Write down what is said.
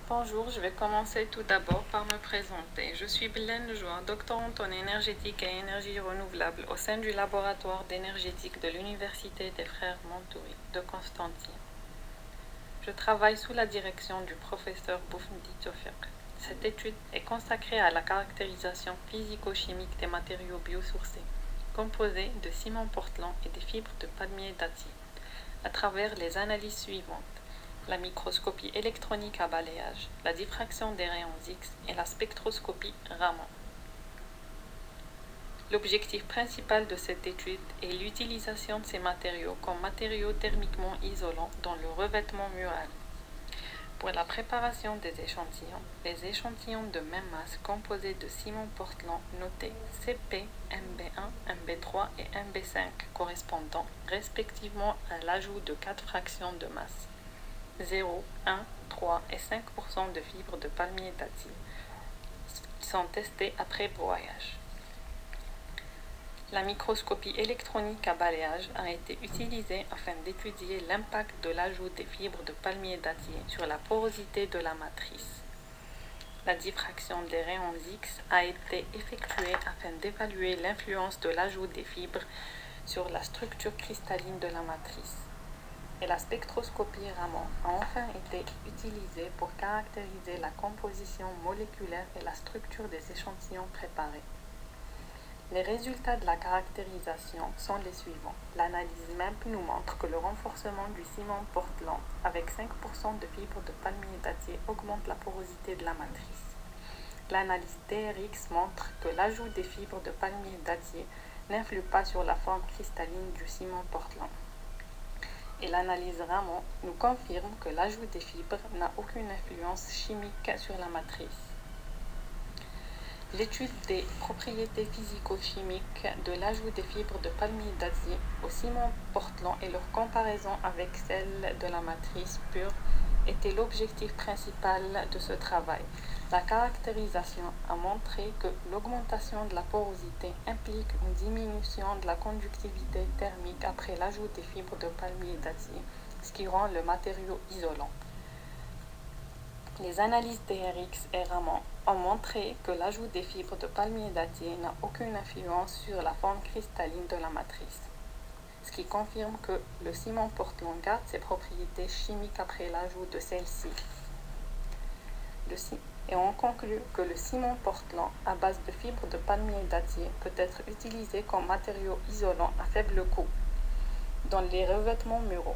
Bonjour, je vais commencer tout d'abord par me présenter. Je suis Blaine Joie, doctorante en énergétique et énergie renouvelable au sein du laboratoire d'énergétique de l'Université des Frères Montouri de Constantine. Je travaille sous la direction du professeur Boufndi Tofik. Cette étude est consacrée à la caractérisation physico-chimique des matériaux biosourcés, composés de ciment portland et des fibres de palmier dattier, à travers les analyses suivantes: la microscopie électronique à balayage, la diffraction des rayons X et la spectroscopie Raman. L'objectif principal de cette étude est l'utilisation de ces matériaux comme matériaux thermiquement isolants dans le revêtement mural. Pour la préparation des échantillons, les échantillons de même masse composés de ciment portland notés CP, MB1, MB3 et MB5 correspondant respectivement à l'ajout de 4 fractions de masse 0, 1, 3 et 5% de fibres de palmier dattier sont testés après broyage. La microscopie électronique à balayage a été utilisée afin d'étudier l'impact de l'ajout des fibres de palmier dattier sur la porosité de la matrice. La diffraction des rayons X a été effectuée afin d'évaluer l'influence de l'ajout des fibres sur la structure cristalline de la matrice. Et la spectroscopie Raman a enfin été utilisée pour caractériser la composition moléculaire et la structure des échantillons préparés. Les résultats de la caractérisation sont les suivants. L'analyse MEMP nous montre que le renforcement du ciment portland avec 5% de fibres de palmier dattier augmente la porosité de la matrice. L'analyse TRX montre que l'ajout des fibres de palmier dattier n'influe pas sur la forme cristalline du ciment portland. Et l'analyse Raman nous confirme que l'ajout des fibres n'a aucune influence chimique sur la matrice. L'étude des propriétés physico-chimiques de l'ajout des fibres de palmier dattier au ciment portland et leur comparaison avec celle de la matrice pure était l'objectif principal de ce travail. La caractérisation a montré que l'augmentation de la porosité implique une diminution de la conductivité thermique après l'ajout des fibres de palmier dattier, ce qui rend le matériau isolant. Les analyses TRX et Raman ont montré que l'ajout des fibres de palmier dattier n'a aucune influence sur la forme cristalline de la matrice, ce qui confirme que le ciment portland garde ses propriétés chimiques après l'ajout de celle-ci. Et on conclut que le ciment portland à base de fibres de palmier dattier peut être utilisé comme matériau isolant à faible coût dans les revêtements muraux.